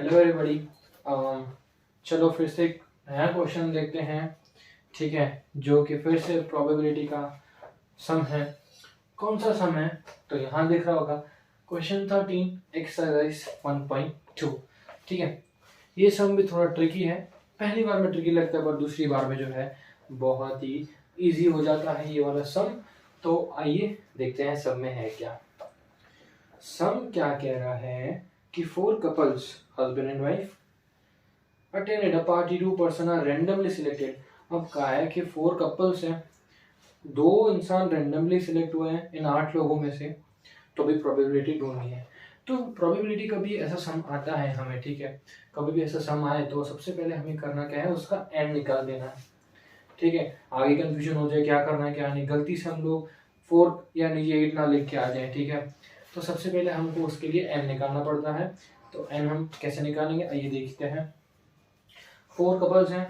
Hello everybody. चलो फिर से एक नया क्वेश्चन देखते हैं। ठीक है, जो कि फिर से प्रोबेबिलिटी का सम है। कौन सा सम है? तो यहाँ दिख रहा होगा क्वेश्चन 13 एक्सरसाइज 1.2। ठीक है, ये सम भी थोड़ा ट्रिकी है। पहली बार में ट्रिकी लगता है पर दूसरी बार में जो है बहुत ही इजी हो जाता है ये वाला सम। तो आइए देखते हैं सम में है क्या। सम क्या कह रहा है कि 4 couples, husband and wife, attended a party, 2 person are randomly selected। अब कहा है कि 4 couples हैं, 2 इंसान randomly select हुए हैं इन 8 लोगों में से, तो भी प्रोबेबिलिटी ढूंढनी है। तो प्रोबेबिलिटी कभी ऐसा सम आता है हमें, ठीक है, कभी भी ऐसा सम आए तो सबसे पहले हमें करना क्या है, उसका एन निकाल देना है। ठीक है, आगे कंफ्यूजन हो जाए क्या करना है क्या नहीं, गलती से हम लोग 4 या नीचे 8 ना लिख के आ जाए। ठीक है, तो सबसे पहले हमको उसके लिए एन निकालना पड़ता है। तो एन हम कैसे निकालेंगे आइए देखते हैं। 4 कपल्स हैं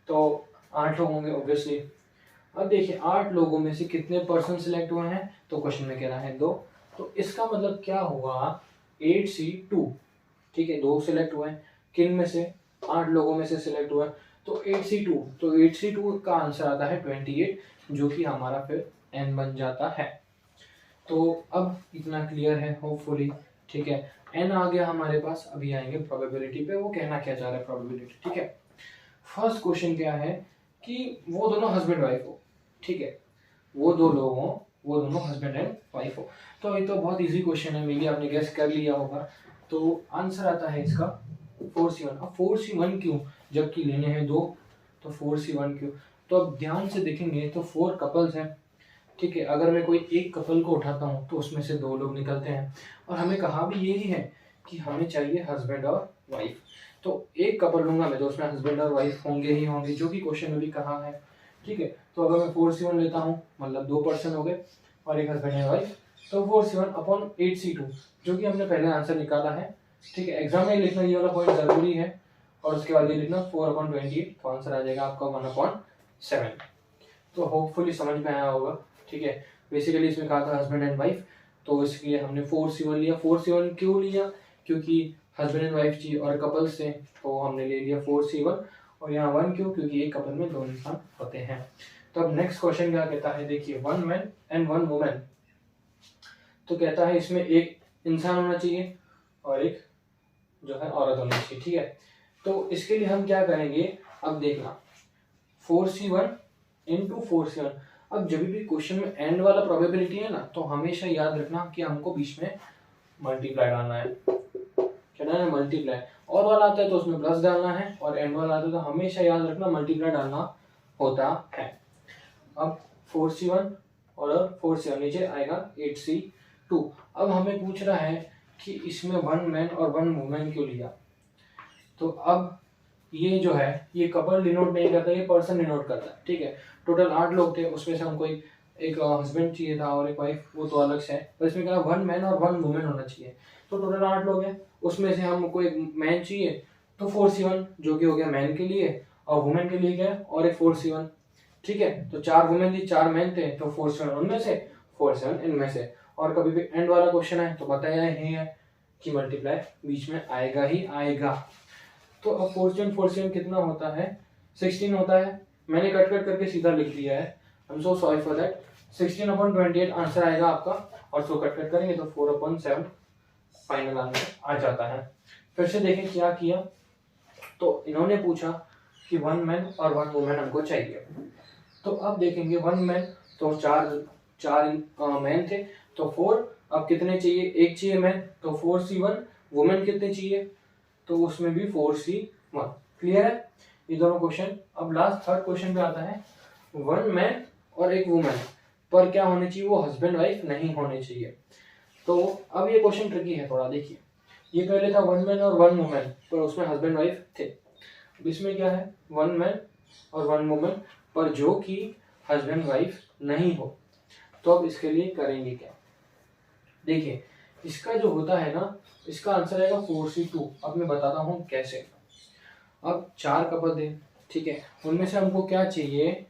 तो 8 लोग होंगे ऑब्वियसली। अब देखिए 8 लोगों में से कितने पर्सन सिलेक्ट हुए हैं, तो क्वेश्चन में कह रहा है 2। तो इसका मतलब क्या हुआ, 8C2। ठीक है, 2 सिलेक्ट हुए हैं, किन में से, 8 लोगों में से सिलेक्ट हुआ है, तो 8C2। तो 8C2 का आंसर आता है 28, जो कि हमारा फिर एन बन जाता है। तो अब इतना क्लियर है होपफुली। ठीक है, एन आ गया हमारे पास। अभी आएंगे प्रोबेबिलिटी पे, वो कहना क्या चाह रहा है प्रोबेबिलिटी। ठीक है, फर्स्ट क्वेश्चन क्या है कि वो दोनों हस्बैंड वाइफ हो। ठीक है, वो दोनों हस्बैंड एंड वाइफ हो। तो ये तो बहुत इजी क्वेश्चन है, मे बी आपने गेस कर लिया होगा। तो आंसर आता है इसका 4C1। अब 4C1 क्यों, जबकि लेने हैं 2, तो 4C1 क्यों। तो अब ध्यान से देखेंगे तो 4 कपल्स हैं। ठीक है, अगर मैं कोई एक कपल को उठाता हूँ तो उसमें से 2 लोग निकलते हैं, और हमें कहा भी यही है कि हमें चाहिए हस्बैंड और वाइफ। तो एक कपल लूंगा मैं तो उसमें हस्बैंड और वाइफ होंगे ही होंगे, जो कि क्वेश्चन में भी कहा है। ठीक है, तो अगर मैं 4C1 लेता हूँ मतलब 2 पर्सन हो गए और एक हस्बैंड है वाइफ, तो 4C1 अपॉन 8C2, जो कि हमने पहले आंसर निकाला है। ठीक है, एग्जाम में लिखना ये वाला पॉइंट जरूरी है, और उसके बाद ये लिखना 4/28, तो आंसर आ जाएगा आपका 1/7। तो होपफुली समझ में आया होगा। ठीक है, बेसिकली इसमें कहा था हस्बैंड एंड वाइफ, तो इसलिए हमने 4C1 लिया। 4C1 क्यों लिया, क्योंकि हस्बैंड एंड वाइफ जी और कपल्स थे, तो हमने ले लिया 4C1। और यहाँ 1 क्यों, क्योंकि एक कपल में 2 इंसान होते हैं। तो अब नेक्स्ट क्वेश्चन क्या कहता है, देखिए 1 मैन एंड 1 वुमेन। तो कहता है इसमें एक इंसान होना चाहिए और एक जो है औरत होनी चाहिए। ठीक है, तो इसके लिए हम क्या करेंगे, अब देखना 4C1 इंटू 4C1। अब जब भी क्वेश्चन में एंड वाला प्रोबेबिलिटी है ना, तो हमेशा याद रखना कि हमको बीच में मल्टीप्लाई डालना है। क्या डालना है, मल्टीप्लाई। और वाला आता है तो उसमें प्लस डालना है, और एंड वाला आता है तो हमेशा याद रखना मल्टीप्लाई डालना होता है। अब 4C1 और 4C1 नीचे आएगा 8C2। अब हमें पूछ रहा है कि इसमें 1 मैन और 1 वुमेन क्यों लिया। तो अब ये जो है ये कपल डिनोट नहीं करता, ये पर्सन डिनोट करता है। ठीक है, टोटल 8 लोग थे, उसमें से हमको एक हस्बैंड चाहिए था और एक वाइफ, वो तो अलग से है, पर इसमें क्या 1 मैन और 1 वुमेन होना चाहिए। तो टोटल 8 लोग हैं, उसमें से हमको एक मैन चाहिए, तो 4C1 जो कि हो गया मैन के लिए, और वुमेन के लिए क्या है और एक 4C1। ठीक है, तो 4 वुमेन थी 4 मैन थे, तो 4C1 उनमें से 4C1 इनमें से। और कभी भी एंड वाला क्वेश्चन है तो बताया ही है कि मल्टीप्लाई बीच में आएगा ही आएगा। तो अब 4C1 कितना होता है, 16 होता है। मैंने कट कट करके सीधा लिख दिया है, I am so sorry for that. 16/28 answer आएगा आपका, और सो कट कट करेंगे तो 4/7 फाइनल आंसर आ जाता है। फिर से देखें क्या किया, तो इन्होंने पूछा कि 1 मैन और 1 वुमेन हमको चाहिए। तो अब देखेंगे 1 मैन, तो चार मैन थे तो 4। अब कितने चाहिए, एक चाहिए मैन, तो 4C1। वुमेन कितने चाहिए, तो उसमें भी 4C1। क्लियर है ये दोनों क्वेश्चन। अब लास्ट थर्ड क्वेश्चन पे आता है, 1 मैन और एक वुमेन, पर क्या होने चाहिए, वो हस्बैंड वाइफ नहीं होने चाहिए। तो अब ये क्वेश्चन ट्रिकी है थोड़ा। देखिए ये पहले था 1 मैन और 1 वुमेन, पर उसमें हस्बैंड वाइफ थे। अब इसमें क्या है, 1 मैन और 1 वुमेन, पर जो कि हस्बैंड वाइफ नहीं हो। तो अब इसके लिए करेंगे क्या, देखिए इसका जो होता है ना, इसका आंसर आएगा 4C2। अब मैं बताता हूँ कैसे। अब 4 कपल थे, ठीक है, उनमें से हमको क्या चाहिए,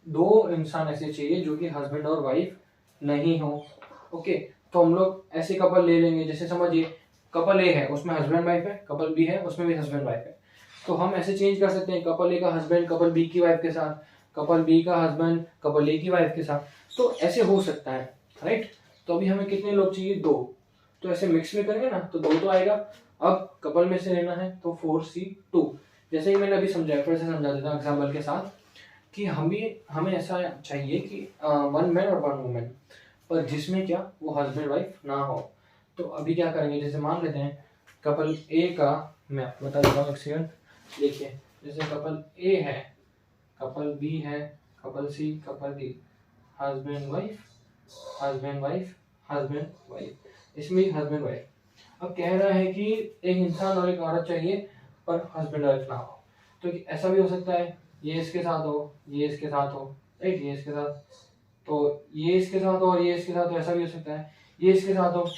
2 इंसान ऐसे चाहिए जो कि हस्बैंड और वाइफ नहीं हो। ओके, तो हम लोग ऐसे कपल ले लेंगे, जैसे समझिए कपल ए है उसमें हस्बैंड वाइफ है, कपल बी है उसमें भी हस्बैंड वाइफ है, तो हम ऐसे चेंज कर सकते हैं कपल ए का हस्बैंड कपल बी की वाइफ के साथ, कपल बी का हस्बैंड कपल ए की वाइफ के साथ, तो ऐसे हो सकता है, राइट। तो अभी हमें कितने लोग चाहिए, 2, तो ऐसे मिक्स में करेंगे ना तो 2 तो आएगा। अब कपल में से लेना है तो 4C2, जैसे ही मैंने अभी समझाया फिर से समझा देता हूँ एग्जाम्पल के साथ कि हमें ऐसा चाहिए कि 1 मैन और 1 वुमेन, पर जिसमें क्या वो हस्बैंड वाइफ ना हो। तो अभी क्या करेंगे, जैसे मान लेते हैं कपल ए का, मैं आपको बता देता हूँ एक सेकंड, देखिए जैसे कपल ए है, कपल बी है, couple C, couple D, husband wife husband wife husband wife, इसमें हस्बैंड वाइफ। अब कह रहा है कि एक इंसान और एक औरत चाहिए पर हस्बैंड वाइफ ना हो, तो ऐसा भी हो सकता है ये इसके साथ हो, ये इसके साथ हो, राइट, ये इसके साथ, तो ये इसके साथ हो और ये इसके साथ हो, ऐसा भी हो सकता है ये इसके साथ हो।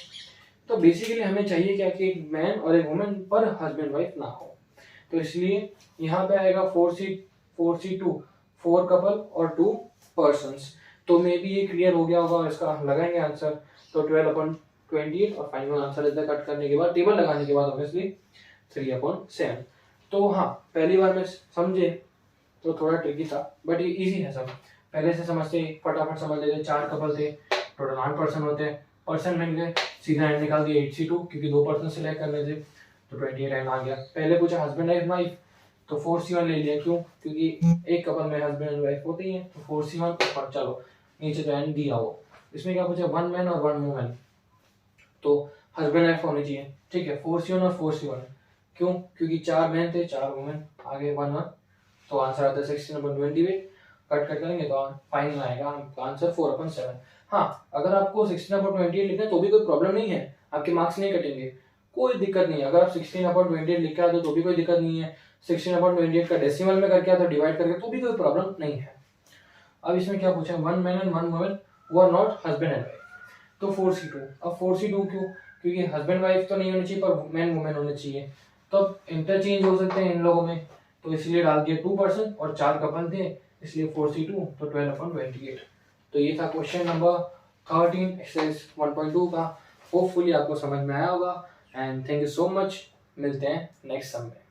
तो बेसिकली हमें चाहिए क्या कि एक मैन और एक वुमेन पर हस्बैंड वाइफ ना हो, तो इसलिए यहाँ पे आएगा 4C2, 4 कपल और 2 पर्सन्स। तो मे बी ये क्लियर हो गया होगा और इसका लगाएंगे आंसर, तो 12/28 और फाइनल आंसर इधर कट करने के बाद टेबल लगाने के बाद ऑब्वियसली 3/7। तो हाँ पहली बार में समझे तो थोड़ा ट्रिकी था बट ये इजी है, सब पहले से समझते फटाफट समझ लेते। 4 कपल थे, टोटल 8 पर्सन होते हैं, पर्सन मिल गए, सीधा एंड निकाल दिया 8C2 क्योंकि 2 पर्सन सिलेक्ट करने थे, तो 28 एंड आ गया। पहले पूछा हस्बैंड एंड वाइफ, तो 4C1 ले लिया, क्यों, क्योंकि एक कपल में हस्बैंड एंड वाइफ होती है, तो 4C1 ऊपर, चलो नीचे तो एंड दिया हो। इसमें क्या पूछा 1 मैन और 1 वुमेन, तो हस्बैंड वाइफ होनी चाहिए, ठीक है, 4C1 और 4C1, क्यों, क्योंकि 4 मैन थे 4 वुमेन, आगे 1 तो आंसर आता है 16/28। कट करेंगे तो फाइनल आएगा आंसर 4/7। हाँ अगर आपको 16/28 लिखना है तो भी कोई प्रॉब्लम नहीं है, आपके मार्क्स नहीं कटेंगे, कोई दिक्कत नहीं है। अगर आप 16/28 लिख के आते तो भी कोई दिक्कत नहीं है, 16/28 का डेसिमल में करके आते डिवाइड करके तो भी कोई प्रॉब्लम नहीं है। अब इसमें क्या पूछा, 1 मैन एंड 1 वुमेन वो are not husband and wife, तो 4C2। अब 4C2 क्यों, क्योंकि हस्बैंड वाइफ तो नहीं होनी चाहिए पर मैन वुमेन होने चाहिए, तो अब इंटरचेंज हो सकते हैं इन लोगों में, तो इसलिए डाल दिया 2 पर्सन और 4 कपल थे, इसलिए 4C2, तो 12/28। तो ये था क्वेश्चन नंबर 13 एक्सरसाइज 1.2 का। होपफुली आपको समझ में आया होगा and thank you so much, मिलते हैं नेक्स्ट सम में।